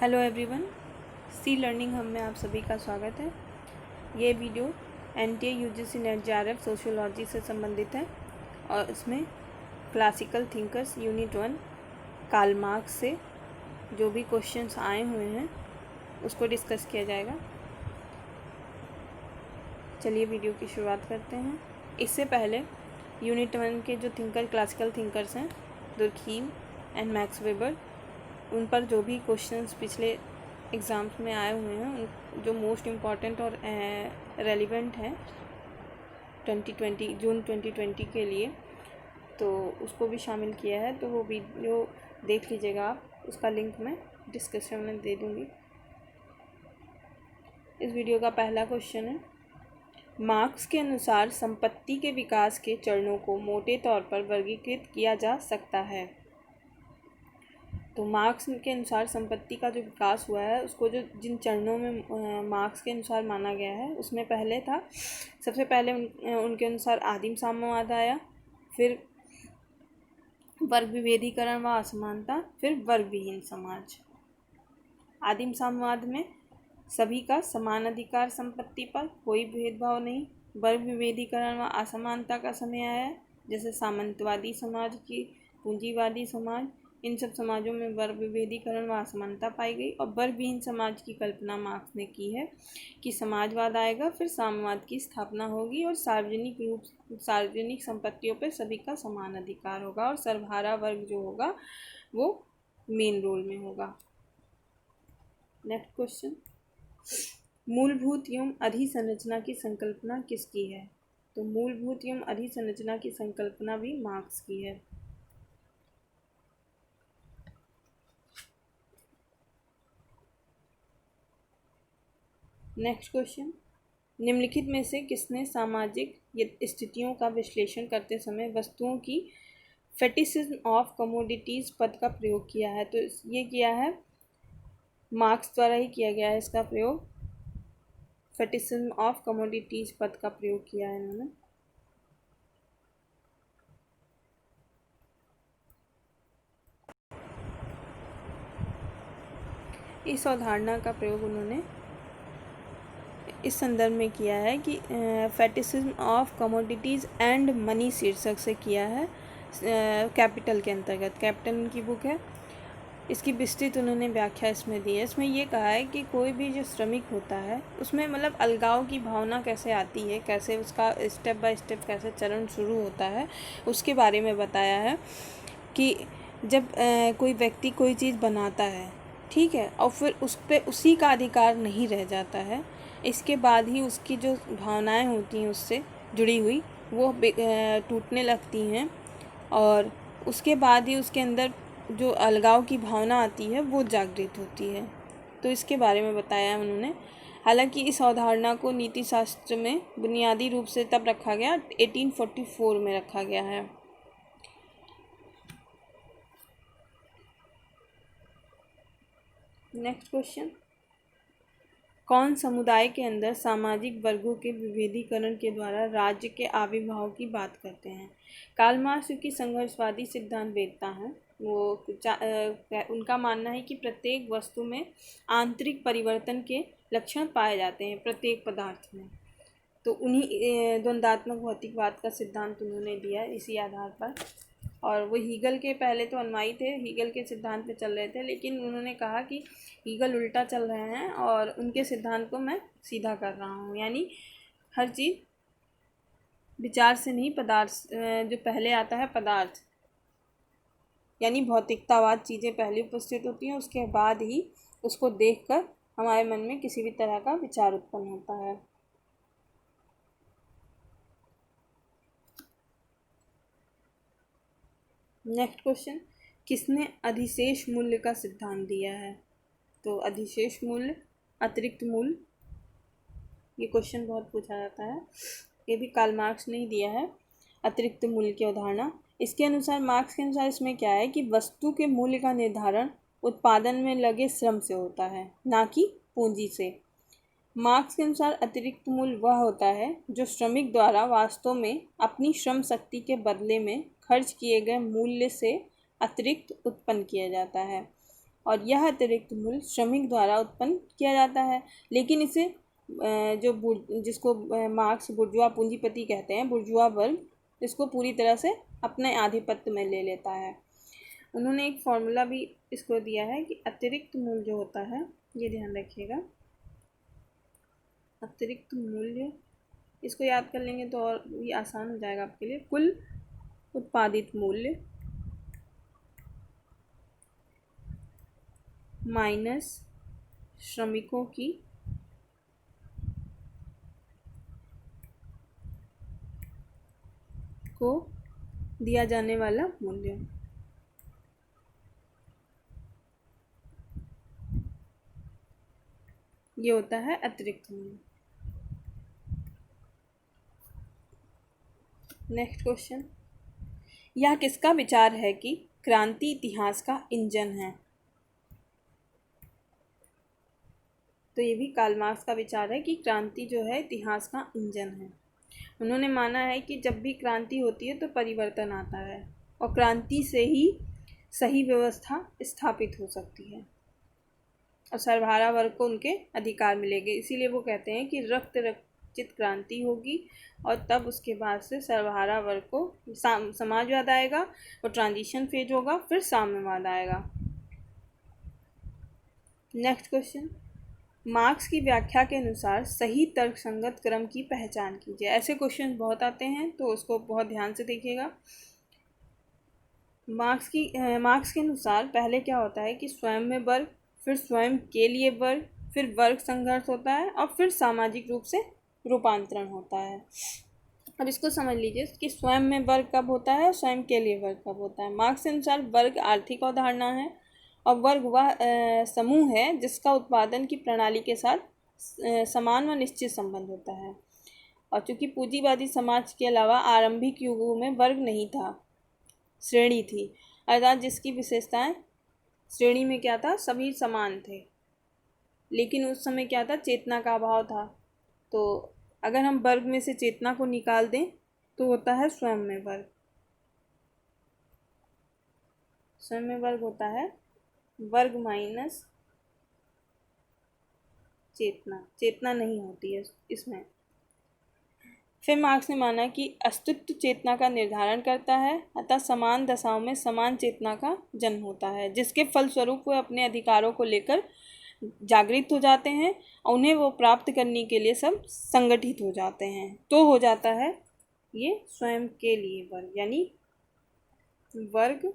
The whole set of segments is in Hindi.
हेलो एवरीवन, सी लर्निंग हम में आप सभी का स्वागत है। ये video NTA UGC net JRF sociology से संबंधित है और इसमें classical thinkers unit 1 Karl Marx से जो भी क्वेश्चंस आए हुए हैं उसको डिस्कस किया जाएगा। चलिए वीडियो की शुरुआत करते हैं। इससे पहले यूनिट 1 के जो क्लासिकल थिंकर्स हैं दुर्खीम एंड मैक्स वेबर, उन पर जो भी क्वेश्चंस पिछले एग्ज़ाम्स में आए हुए हैं जो मोस्ट इम्पॉर्टेंट और रेलिवेंट हैं जून 2020 के लिए, तो उसको भी शामिल किया है। तो वो वीडियो देख लीजिएगा आप, उसका लिंक मैं डिस्क्रिप्शन में दे दूँगी। इस वीडियो का पहला क्वेश्चन है, मार्क्स के अनुसार संपत्ति के विकास के चरणों को मोटे तौर पर वर्गीकृत किया जा सकता है। तो मार्क्स के अनुसार संपत्ति का जो विकास हुआ है उसको जो जिन चरणों में मार्क्स के अनुसार माना गया है उसमें पहले था, सबसे पहले उनके अनुसार आदिम साम्यवाद आया, फिर वर्ग विभेदीकरण व असमानता, फिर वर्ग विहीन समाज। आदिम साम्यवाद में सभी का समान अधिकार संपत्ति पर, कोई भेदभाव नहीं। वर्ग विभेदीकरण व असमानता का समय आया, जैसे सामंतवादी समाज की पूंजीवादी समाज, इन सब समाजों में वर्ग विभेदीकरण व असमानता पाई गई। और वर्ग विहीन समाज की कल्पना मार्क्स ने की है कि समाजवाद आएगा, फिर साम्यवाद की स्थापना होगी और सार्वजनिक संपत्तियों पर सभी का समान अधिकार होगा और सर्वहारा वर्ग जो होगा वो मेन रोल में होगा। नेक्स्ट क्वेश्चन, मूलभूत एवं अधिसंरचना की संकल्पना किसकी है? तो मूलभूत एवं अधिसंरचना की संकल्पना भी मार्क्स की है। नेक्स्ट क्वेश्चन, निम्नलिखित में से किसने सामाजिक स्थितियों का विश्लेषण करते समय वस्तुओं की फेटिसिज्म ऑफ कमोडिटीज़ पद का प्रयोग किया है? तो ये किया है मार्क्स द्वारा ही किया गया है, इसका प्रयोग फेटिसिज्म ऑफ कमोडिटीज़ पद का प्रयोग किया है इन्होंने। इस अवधारणा का प्रयोग उन्होंने इस संदर्भ में किया है कि फेटिसिज्म ऑफ कमोडिटीज़ एंड मनी शीर्षक से किया है, कैपिटल के अंतर्गत। कैपिटल उनकी बुक है, इसकी विस्तृत उन्होंने व्याख्या इसमें दी है। इसमें ये कहा है कि कोई भी जो श्रमिक होता है उसमें मतलब अलगाव की भावना कैसे आती है, कैसे उसका स्टेप बाय स्टेप कैसे चरण शुरू होता है, उसके बारे में बताया है कि जब कोई व्यक्ति कोई चीज़ बनाता है, ठीक है, और फिर उस पर उसी का अधिकार नहीं रह जाता है, इसके बाद ही उसकी जो भावनाएं होती हैं उससे जुड़ी हुई वो टूटने लगती हैं और उसके बाद ही उसके अंदर जो अलगाव की भावना आती है वो जागृत होती है। तो इसके बारे में बताया उन्होंने। हालांकि इस अवधारणा को नीति शास्त्र में बुनियादी रूप से तब रखा गया 1844 में रखा गया है। नेक्स्ट क्वेश्चन, कौन समुदाय के अंदर सामाजिक वर्गों के विभेदीकरण के द्वारा राज्य के आविर्भाव की बात करते हैं? कार्ल मार्क्स की संघर्षवादी सिद्धांत वेदता हैं, वो उनका मानना है कि प्रत्येक वस्तु में आंतरिक परिवर्तन के लक्षण पाए जाते हैं, प्रत्येक पदार्थ में। तो उन्हीं द्वंद्वात्मक भौतिकवाद का सिद्धांत उन्होंने दिया इसी आधार पर। और वो हीगल के पहले तो अनुयायी थे, हीगल के सिद्धांत पे चल रहे थे, लेकिन उन्होंने कहा कि हीगल उल्टा चल रहे हैं और उनके सिद्धांत को मैं सीधा कर रहा हूँ, यानी हर चीज़ विचार से नहीं, पदार्थ जो पहले आता है पदार्थ यानी भौतिकतावाद, चीज़ें पहले उपस्थित होती हैं, उसके बाद ही उसको देखकर हमारे मन में किसी भी तरह का विचार उत्पन्न होता है। नेक्स्ट क्वेश्चन, किसने अधिशेष मूल्य का सिद्धांत दिया है? तो अधिशेष मूल्य, अतिरिक्त मूल्य, ये क्वेश्चन बहुत पूछा जाता है, ये भी कार्ल मार्क्स ने ही दिया है, अतिरिक्त मूल्य की अवधारणा। इसके अनुसार, मार्क्स के अनुसार इसमें क्या है कि वस्तु के मूल्य का निर्धारण उत्पादन में लगे श्रम से होता है, ना कि पूंजी से। मार्क्स के अनुसार अतिरिक्त मूल्य वह होता है जो श्रमिक द्वारा वास्तव में अपनी श्रम शक्ति के बदले में खर्च किए गए मूल्य से अतिरिक्त उत्पन्न किया जाता है। और यह अतिरिक्त मूल्य श्रमिक द्वारा उत्पन्न किया जाता है। लेकिन इसे जिसको मार्क्स बुर्जुआ पूंजीपति कहते हैं, बुर्जुआ वर्ग, इसको पूरी तरह से अपने आधिपत्य में ले लेता है। उन्होंने एक फॉर्मूला भी इसको दिया है कि अतिरिक्त मूल्य जो होता है, ये ध्यान रखिएगा, अतिरिक्त मूल्य, इसको याद कर लेंगे तो और भी आसान हो जाएगा आपके लिए। कुल उत्पादित मूल्य माइनस श्रमिकों की को दिया जाने वाला मूल्य। ये होता है अतिरिक्त मूल्य। नेक्स्ट क्वेश्चन, यह किसका विचार है कि क्रांति इतिहास का इंजन है? तो ये भी कार्ल मार्क्स का विचार है कि क्रांति जो है इतिहास का इंजन है। उन्होंने माना है कि जब भी क्रांति होती है तो परिवर्तन आता है और क्रांति से ही सही व्यवस्था स्थापित हो सकती है और सर्वहारा वर्ग को उनके अधिकार मिलेंगे। इसीलिए वो कहते हैं कि रक्त रचित क्रांति होगी और तब उसके बाद से सर्वहारा वर्ग को समाजवाद आएगा और ट्रांजिशन फेज होगा, फिर साम्यवाद आएगा। नेक्स्ट क्वेश्चन, मार्क्स की व्याख्या के अनुसार सही तर्कसंगत क्रम की पहचान कीजिए। ऐसे क्वेश्चन बहुत आते हैं तो उसको बहुत ध्यान से देखिएगा। मार्क्स के अनुसार पहले क्या होता है कि स्वयं में वर्ग, फिर स्वयं के लिए वर्ग, फिर वर्ग संघर्ष होता है और फिर सामाजिक रूप से रूपांतरण होता है। अब इसको समझ लीजिए कि स्वयं में वर्ग कब होता है और स्वयं के लिए वर्ग कब होता है। मार्क्स के अनुसार वर्ग आर्थिक अवधारणा है और वर्ग वह समूह है जिसका उत्पादन की प्रणाली के साथ समान व निश्चित संबंध होता है। और चूँकि पूंजीवादी समाज के अलावा आरंभिक युगों में वर्ग नहीं था, श्रेणी थी, अर्थात जिसकी विशेषताएं, श्रेणी में क्या था, सभी समान थे, लेकिन उस समय क्या था, चेतना का अभाव था। तो अगर हम वर्ग में से चेतना को निकाल दें तो होता है स्वयं में वर्ग। स्वयं में वर्ग होता है वर्ग माइनस चेतना, चेतना नहीं होती है इसमें। फिर मार्क्स ने माना कि अस्तित्व चेतना का निर्धारण करता है, अतः समान दशाओं में समान चेतना का जन्म होता है, जिसके फलस्वरूप वे अपने अधिकारों को लेकर जागृत हो जाते हैं और उन्हें वो प्राप्त करने के लिए सब संगठित हो जाते हैं। तो हो जाता है ये स्वयं के लिए वर्ग, यानी वर्ग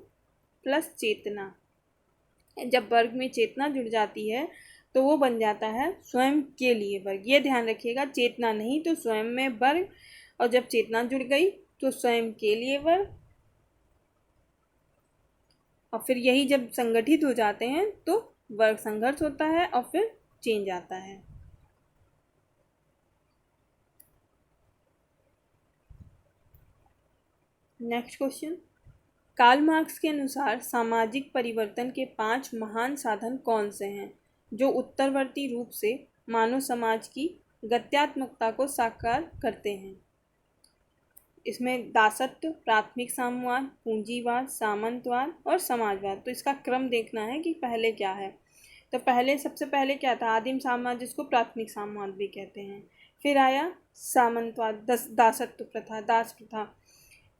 प्लस चेतना। जब वर्ग में चेतना जुड़ जाती है तो वो बन जाता है स्वयं के लिए वर्ग। ये ध्यान रखिएगा, चेतना नहीं तो स्वयं में वर्ग, और जब चेतना जुड़ गई तो स्वयं के लिए वर्ग, और फिर यही जब संगठित हो जाते हैं तो वर्ग संघर्ष होता है और फिर चेंज आता है। नेक्स्ट क्वेश्चन, कार्ल मार्क्स के अनुसार सामाजिक परिवर्तन के 5 महान साधन कौन से हैं जो उत्तरवर्ती रूप से मानव समाज की गत्यात्मकता को साकार करते हैं? इसमें दासत्व, प्राथमिक साम्यवाद, पूंजीवाद, सामंतवाद और समाजवाद। तो इसका क्रम देखना है कि पहले क्या है। तो सबसे पहले क्या था, आदिम साम्यवाद, जिसको प्राथमिक साम्यवाद भी कहते हैं। फिर आया सामंतवाद, दासत्व प्रथा, दास प्रथा।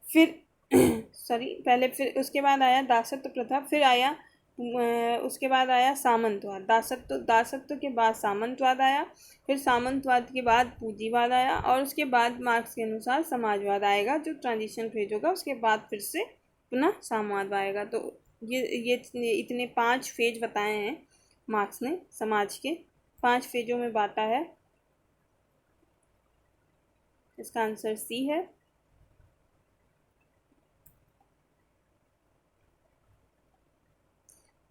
फिर फिर उसके बाद आया दासत्व प्रथा, फिर आया उसके बाद आया सामंतवाद। दासत्व के बाद सामंतवाद आया, फिर सामंतवाद के बाद पूंजीवाद आया और उसके बाद मार्क्स के अनुसार समाजवाद आएगा, जो ट्रांजिशन फेज होगा। उसके बाद फिर से पुनः साम्यवाद आएगा। तो ये इतने 5 फेज बताए हैं मार्क्स ने, समाज के 5 फेजों में बांटा है। इसका आंसर सी है।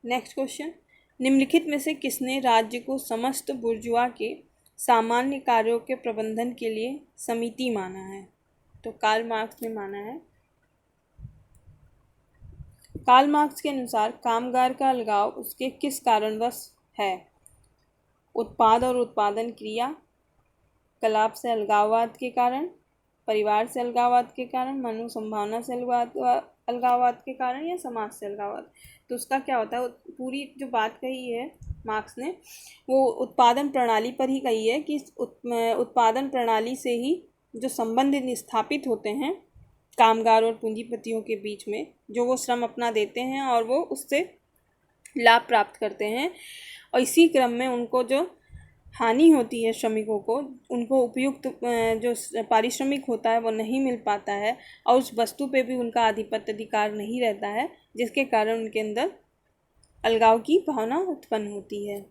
नेक्स्ट क्वेश्चन, निम्नलिखित में से किसने राज्य को समस्त बुर्जुआ के सामान्य कार्यों के प्रबंधन के लिए समिति माना है? तो कार्ल मार्क्स ने माना है। कार्ल मार्क्स के अनुसार कामगार का अलगाव उसके किस कारणवश है? उत्पाद और उत्पादन क्रिया, कलाप से अलगाववाद के कारण, परिवार से अलगाववाद के कारण, मानव संभावना से अलगाववाद के कारण या समाज से अलगाववाद। तो उसका क्या होता है, पूरी जो बात कही है मार्क्स ने वो उत्पादन प्रणाली पर ही कही है कि उत्पादन प्रणाली से ही जो संबंध स्थापित होते हैं कामगार और पूंजीपतियों के बीच में, जो वो श्रम अपना देते हैं और वो उससे लाभ प्राप्त करते हैं, और इसी क्रम में उनको जो हानि होती है श्रमिकों को, उनको उपयुक्त जो पारिश्रमिक होता है वो नहीं मिल पाता है, और उस वस्तु पे भी उनका आधिपत्य अधिकार नहीं रहता है, जिसके कारण उनके अंदर अलगाव की भावना उत्पन्न होती है।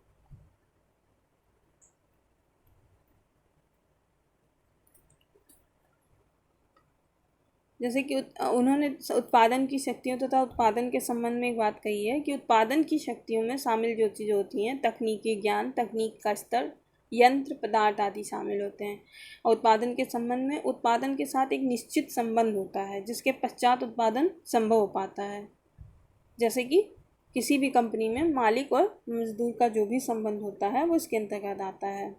जैसे कि उन्होंने उत्पादन की शक्तियों तथा उत्पादन के संबंध में एक बात कही है कि उत्पादन की शक्तियों में शामिल जो चीज़ें होती हैं, तकनीकी ज्ञान, तकनीक का स्तर, यंत्र, पदार्थ आदि शामिल होते हैं। और उत्पादन के संबंध में उत्पादन के साथ एक निश्चित संबंध होता है जिसके पश्चात उत्पादन संभव हो पाता है। जैसे कि किसी भी कंपनी में मालिक और मजदूर का जो भी संबंध होता है वो इसके अंतर्गत आता है।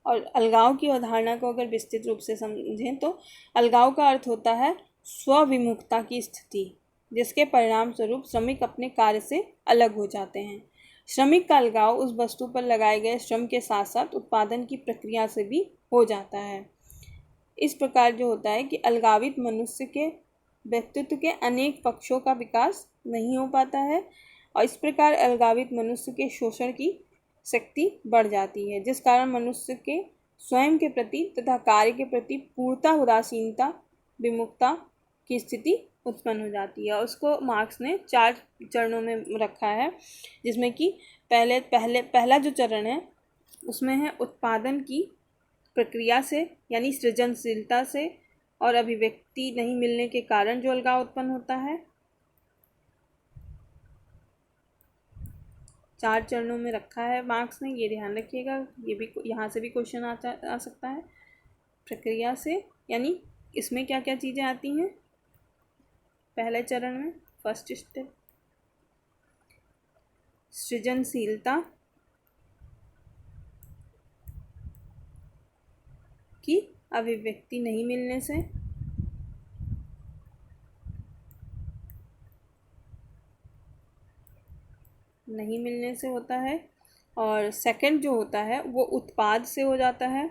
और अलगाव की अवधारणा को अगर विस्तृत रूप से समझें तो अलगाव का अर्थ होता है स्वविमुखता की स्थिति, जिसके परिणाम स्वरूप श्रमिक अपने कार्य से अलग हो जाते हैं। श्रमिक का अलगाव उस वस्तु पर लगाए गए श्रम के साथ साथ उत्पादन की प्रक्रिया से भी हो जाता है। इस प्रकार जो होता है कि अलगावित मनुष्य के व्यक्तित्व के अनेक पक्षों का विकास नहीं हो पाता है, और इस प्रकार अलगावित मनुष्य के शोषण की शक्ति बढ़ जाती है, जिस कारण मनुष्य के स्वयं के प्रति तथा कार्य के प्रति पूर्णतः उदासीनता, विमुखता की स्थिति उत्पन्न हो जाती है। उसको मार्क्स ने 4 चरणों में रखा है, जिसमें कि पहला जो चरण है उसमें है उत्पादन की प्रक्रिया से यानी सृजनशीलता से और अभिव्यक्ति नहीं मिलने के कारण जो अलगाव उत्पन्न होता है। 4 चरणों में रखा है मार्क्स ने, ये ध्यान रखिएगा, ये भी यहाँ से भी क्वेश्चन आ सकता है। प्रक्रिया से यानी इसमें क्या क्या चीज़ें आती हैं पहले चरण में, फर्स्ट स्टेप सृजनशीलता की अभिव्यक्ति नहीं मिलने से, होता है। और सेकंड जो होता है वो उत्पाद से हो जाता है।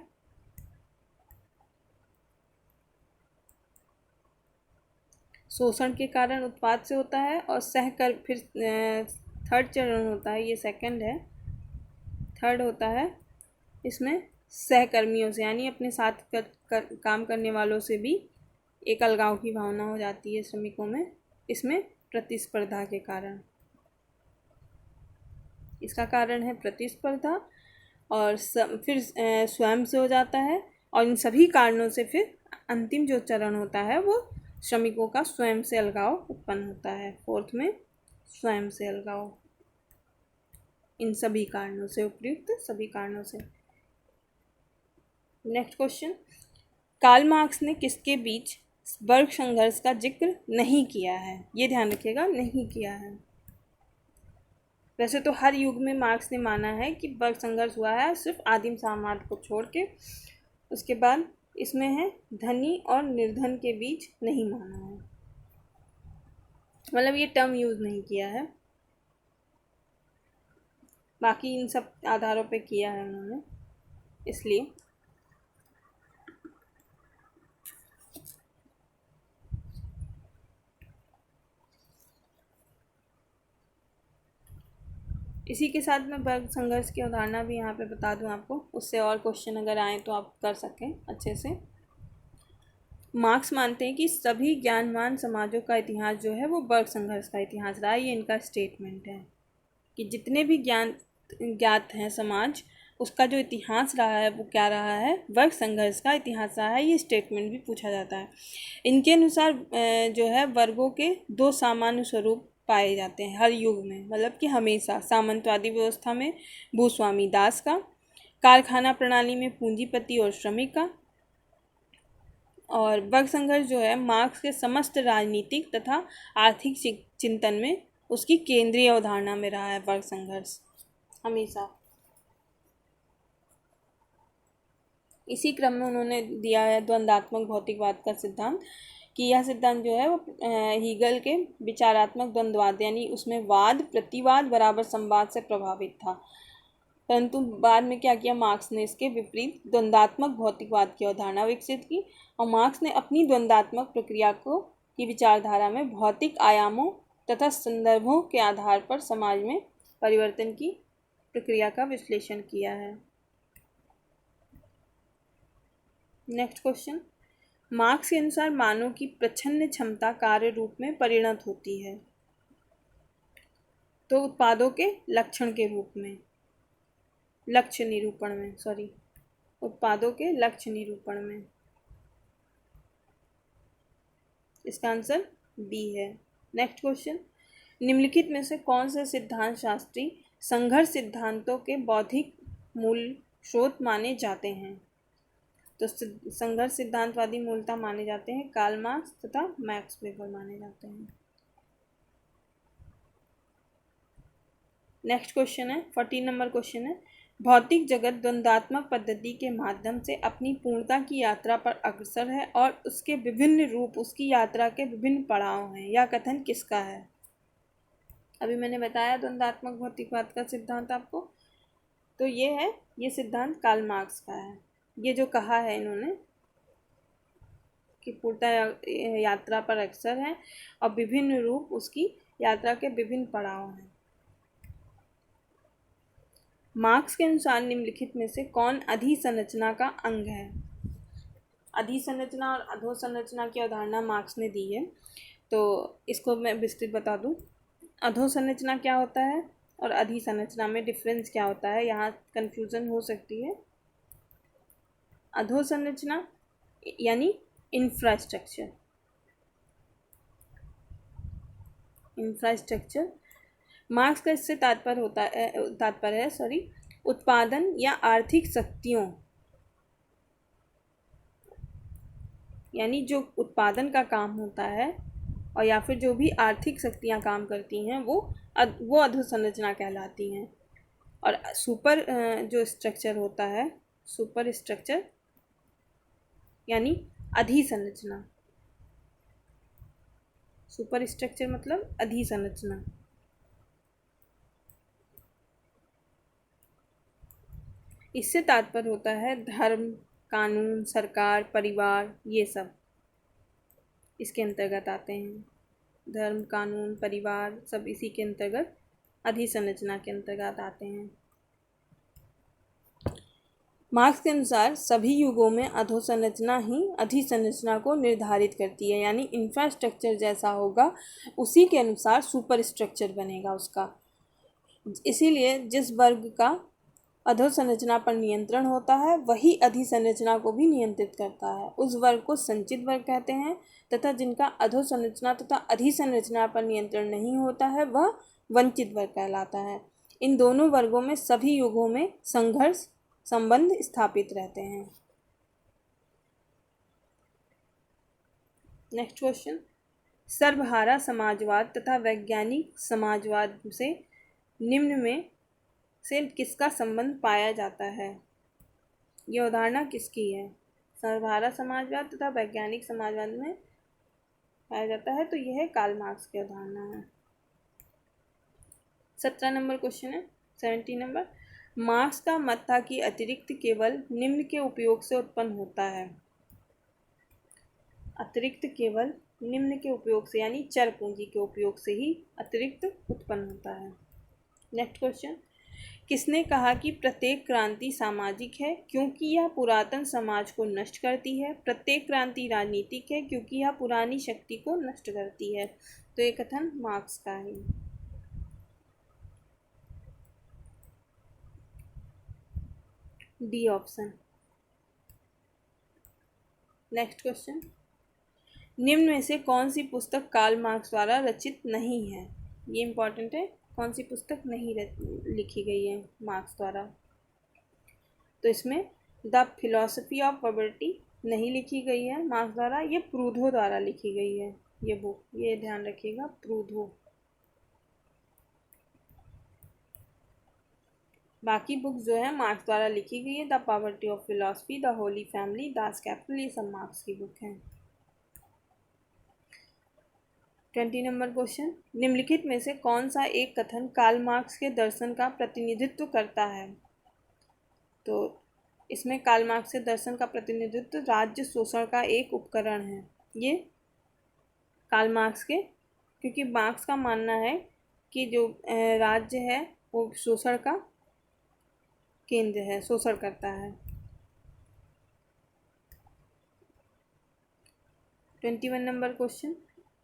शोषण के कारण उत्पाद से होता है। और फिर थर्ड चरण होता है, ये सेकंड है। थर्ड होता है इसमें सहकर्मियों से यानी अपने साथ काम करने वालों से भी एक अलगाव की भावना हो जाती है श्रमिकों में, इसमें प्रतिस्पर्धा के कारण। इसका कारण है प्रतिस्पर्धा। और फिर स्वयं से हो जाता है। और इन सभी कारणों से फिर अंतिम जो चरण होता है वो श्रमिकों का स्वयं से अलगाव उत्पन्न होता है। फोर्थ में स्वयं से अलगाव, इन सभी कारणों से, उपयुक्त सभी कारणों से। नेक्स्ट क्वेश्चन, कार्ल मार्क्स ने किसके बीच वर्ग संघर्ष का जिक्र नहीं किया है? ये ध्यान रखिएगा, नहीं किया है। वैसे तो हर युग में मार्क्स ने माना है कि वर्ग संघर्ष हुआ है, सिर्फ आदिम समाज को छोड़ के। उसके बाद इसमें है धनी और निर्धन के बीच नहीं माना है, मतलब ये टर्म यूज़ नहीं किया है। बाकी इन सब आधारों पे किया है उन्होंने, इसलिए। इसी के साथ मैं वर्ग संघर्ष की अवधारणा भी यहाँ पे बता दूँ आपको, उससे और क्वेश्चन अगर आए तो आप कर सकें अच्छे से। मार्क्स मानते हैं कि सभी ज्ञानवान समाजों का इतिहास जो है वो वर्ग संघर्ष का इतिहास रहा है। ये इनका स्टेटमेंट है कि जितने भी ज्ञात हैं समाज, उसका जो इतिहास रहा है वो क्या रहा है, वर्ग संघर्ष का इतिहास रहा है। ये स्टेटमेंट भी पूछा जाता है। इनके अनुसार जो है वर्गों के 2 सामान्य स्वरूप पाए जाते हैं हर युग में, मतलब कि हमेशा। सामंतवादी व्यवस्था में भूस्वामी दास का, कारखाना प्रणाली में पूंजीपति और श्रमिक का। और वर्ग संघर्ष जो है मार्क्स के समस्त राजनीतिक तथा आर्थिक चिंतन में उसकी केंद्रीय अवधारणा में रहा है वर्ग संघर्ष हमेशा। इसी क्रम में उन्होंने दिया है द्वंद्वात्मक भौतिकवाद का सिद्धांत, कि यह सिद्धांत जो है वो हीगल के विचारात्मक द्वंद्ववाद यानी उसमें वाद प्रतिवाद बराबर संवाद से प्रभावित था। परंतु बाद में क्या किया, मार्क्स ने इसके विपरीत द्वंद्वात्मक भौतिकवाद की अवधारणा विकसित की और मार्क्स ने अपनी द्वंद्वात्मक प्रक्रिया को की विचारधारा में भौतिक आयामों तथा संदर्भों के आधार पर समाज में परिवर्तन की प्रक्रिया का विश्लेषण किया है। नेक्स्ट क्वेश्चन, मार्क्स के अनुसार मानव की प्रच्छन्न क्षमता कार्य रूप में परिणत होती है तो उत्पादों के लक्षण के रूप में, लक्ष्य निरूपण में, उत्पादों के लक्ष्य निरूपण में। इसका आंसर बी है। नेक्स्ट क्वेश्चन, निम्नलिखित में से कौन से सिद्धांत शास्त्री संघर्ष सिद्धांतों के बौद्धिक मूल स्रोत माने जाते हैं? तो संघर्ष सिद्धांतवादी मूलतः माने जाते हैं कार्ल मार्क्स तथा मैक्स वेबर माने जाते हैं। नेक्स्ट क्वेश्चन है 14 नंबर क्वेश्चन है, भौतिक जगत द्वंद्वात्मक पद्धति के माध्यम से अपनी पूर्णता की यात्रा पर अग्रसर है और उसके विभिन्न रूप उसकी यात्रा के विभिन्न पड़ाव हैं। यह कथन किसका है? अभी मैंने बताया द्वंद्वात्मक भौतिकवाद का सिद्धांत आपको, तो ये सिद्धांत कार्ल मार्क्स का है। ये जो कहा है इन्होंने कि पूर्णता यात्रा पर अग्रसर है और विभिन्न रूप उसकी यात्रा के विभिन्न पड़ाव हैं। मार्क्स के अनुसार निम्नलिखित में से कौन अधिसंरचना का अंग है? अधिसंरचना और अधोसंरचना की अवधारणा मार्क्स ने दी है, तो इसको मैं विस्तृत बता दूं। अधोसंरचना क्या होता है और अधिसंरचना में डिफरेंस क्या होता है, यहाँ कन्फ्यूज़न हो सकती है। अधोसंरचना यानी इंफ्रास्ट्रक्चर, मार्क्स का इससे तात्पर्य है उत्पादन या आर्थिक शक्तियों, यानी जो उत्पादन का काम होता है और या फिर जो भी आर्थिक शक्तियाँ काम करती हैं वो अधोसंरचना कहलाती हैं। और सुपर जो स्ट्रक्चर होता है, सुपर स्ट्रक्चर यानी अधिसंरचना, सुपर स्ट्रक्चर मतलब अधिसंरचना। इससे तात्पर्य होता है धर्म, कानून, सरकार, परिवार, ये सब इसके अंतर्गत आते हैं। धर्म, कानून, परिवार सब इसी के अंतर्गत अधिसंरचना के अंतर्गत आते हैं। मार्क्स के अनुसार सभी युगों में अधोसंरचना ही अधिसंरचना को निर्धारित करती है, यानी इंफ्रास्ट्रक्चर जैसा होगा उसी के अनुसार सुपर स्ट्रक्चर बनेगा उसका। इसीलिए जिस वर्ग का अधोसंरचना पर नियंत्रण होता है वही अधिसंरचना को भी नियंत्रित करता है। उस वर्ग को संचित वर्ग कहते हैं तथा जिनका अधोसंरचना तथा अधिसंरचना पर नियंत्रण नहीं होता है वह वंचित वर्ग कहलाता है। इन दोनों वर्गों में सभी युगों में संघर्ष संबंध स्थापित रहते हैं। नेक्स्ट क्वेश्चन, सर्वहारा समाजवाद तथा वैज्ञानिक समाजवाद से निम्न में से किसका संबंध पाया जाता है? यह अवधारणा किसकी है? सर्वहारा समाजवाद तथा वैज्ञानिक समाजवाद में पाया जाता है, तो यह कार्ल मार्क्स की अवधारणा है। 17 नंबर क्वेश्चन है 17 नंबर, मार्क्स का मत था कि अतिरिक्त केवल निम्न के उपयोग से उत्पन्न होता है। अतिरिक्त केवल निम्न के उपयोग से यानी चर पूंजी के उपयोग से ही अतिरिक्त उत्पन्न होता है। नेक्स्ट क्वेश्चन, किसने कहा कि प्रत्येक क्रांति सामाजिक है क्योंकि यह पुरातन समाज को नष्ट करती है? प्रत्येक क्रांति राजनीतिक है क्योंकि यह पुरानी शक्ति को नष्ट करती है। तो ये कथन मार्क्स का है। D option. नेक्स्ट क्वेश्चन, निम्न में से कौन सी पुस्तक कार्ल मार्क्स द्वारा रचित नहीं है? ये इम्पोर्टेंट है, कौन सी पुस्तक नहीं लिखी गई है मार्क्स द्वारा? तो इसमें द फिलॉसफी ऑफ प्रॉपर्टी नहीं लिखी गई है मार्क्स द्वारा, ये प्रूधो द्वारा लिखी गई है ये बुक, ये ध्यान रखिएगा, प्रूधो। बाकी बुक जो है मार्क्स द्वारा लिखी गई है। The poverty of philosophy, the Holi family, Das Kapital, ये सब मार्क्स की बुक हैं। 20 नंबर क्वेश्चन, निम्नलिखित में से कौन सा एक कथन कार्ल मार्क्स के दर्शन का प्रतिनिधित्व करता है? तो इसमें कार्ल मार्क्स के दर्शन का प्रतिनिधित्व राज्य शोषण का एक उपकरण है। ये कार्ल मार्क्स के, क्योंकि मार्क्स का मानना है कि जो राज्य है वो शोषण का केंद्र है, शोषण करता है। 21 नंबर क्वेश्चन,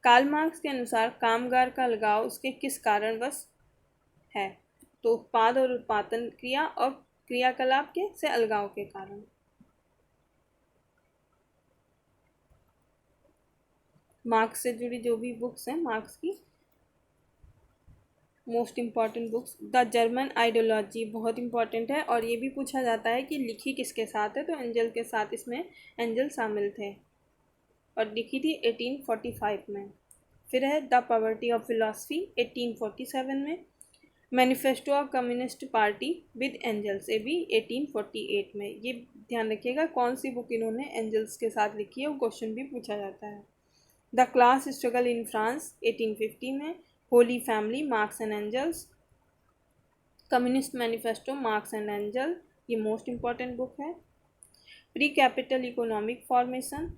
कार्ल मार्क्स के अनुसार कामगार का अलगाव उसके किस कारणवश है? तो उत्पाद और उत्पादन क्रिया और क्रियाकलाप के से अलगाव के कारण। मार्क्स से जुड़ी जो भी बुक्स हैं मार्क्स की most important books, the German ideology बहुत इंपॉर्टेंट है और ये भी पूछा जाता है कि लिखी किसके साथ है, तो एंजल के साथ इसमें एंजल शामिल थे और लिखी थी 1845 में। फिर है द पॉवर्टी ऑफ फिलॉसफी 1847 में। Manifesto of communist party with Engels, ये भी 1848 में। ये ध्यान रखिएगा कौन सी बुक इन्होंने एंजल्स के साथ लिखी है, वो क्वेश्चन भी पूछा जाता है। The class struggle in France 1850 में। Holy family, Marx and Engels. Communist manifesto, Marx and Engels, ये मोस्ट इम्पॉर्टेंट बुक है। प्री कैपिटल इकोनॉमिक फॉर्मेशन,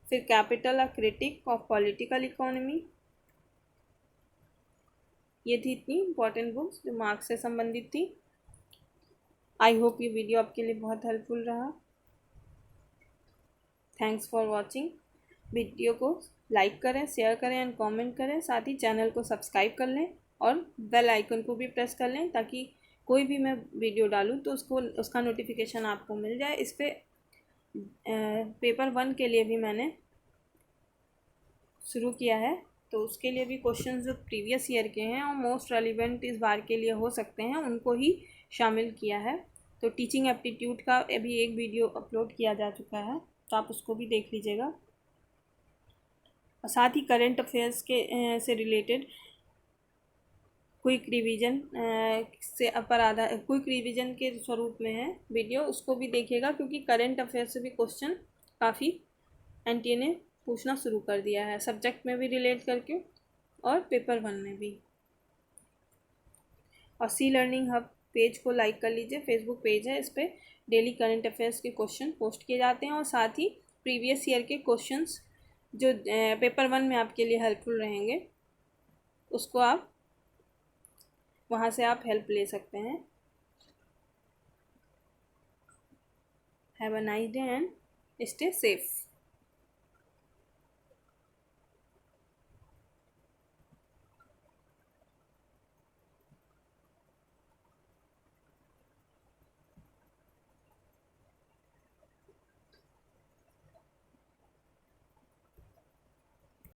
फिर capital, a critique of political economy. ये थी इतनी इम्पॉर्टेंट बुक्स जो मार्क्स से संबंधित थी। आई होप ये वीडियो आपके लिए बहुत हेल्पफुल रहा। Thanks for watching. वीडियो को लाइक करें, शेयर करें एंड कमेंट करें। साथ ही चैनल को सब्सक्राइब कर लें और बेल आइकन को भी प्रेस कर लें ताकि कोई भी मैं वीडियो डालूँ तो उसका नोटिफिकेशन आपको मिल जाए। इस पर पेपर 1 के लिए भी मैंने शुरू किया है, तो उसके लिए भी क्वेश्चंस जो प्रीवियस ईयर के हैं और मोस्ट रेलिवेंट इस बार के लिए हो सकते हैं उनको ही शामिल किया है। तो टीचिंग एप्टीट्यूड का अभी एक वीडियो अपलोड किया जा चुका है, तो आप उसको भी देख लीजिएगा। और साथ ही करंट अफेयर्स के से रिलेटेड क्विक रिवीजन से अपर आधा क्विक रिवीजन के स्वरूप में है वीडियो, उसको भी देखिएगा क्योंकि करंट अफेयर से भी क्वेश्चन काफ़ी एनटीए ने पूछना शुरू कर दिया है, सब्जेक्ट में भी रिलेट करके और पेपर 1 में भी। और सी लर्निंग हब पेज को लाइक कर लीजिए, फेसबुक पेज है, इस पर डेली करंट अफेयर्स के क्वेश्चन पोस्ट किए जाते हैं और साथ ही प्रीवियस ईयर के क्वेश्चंस जो पेपर 1 में आपके लिए हेल्पफुल रहेंगे उसको आप वहाँ से आप हेल्प ले सकते हैं। Have a nice day and stay safe.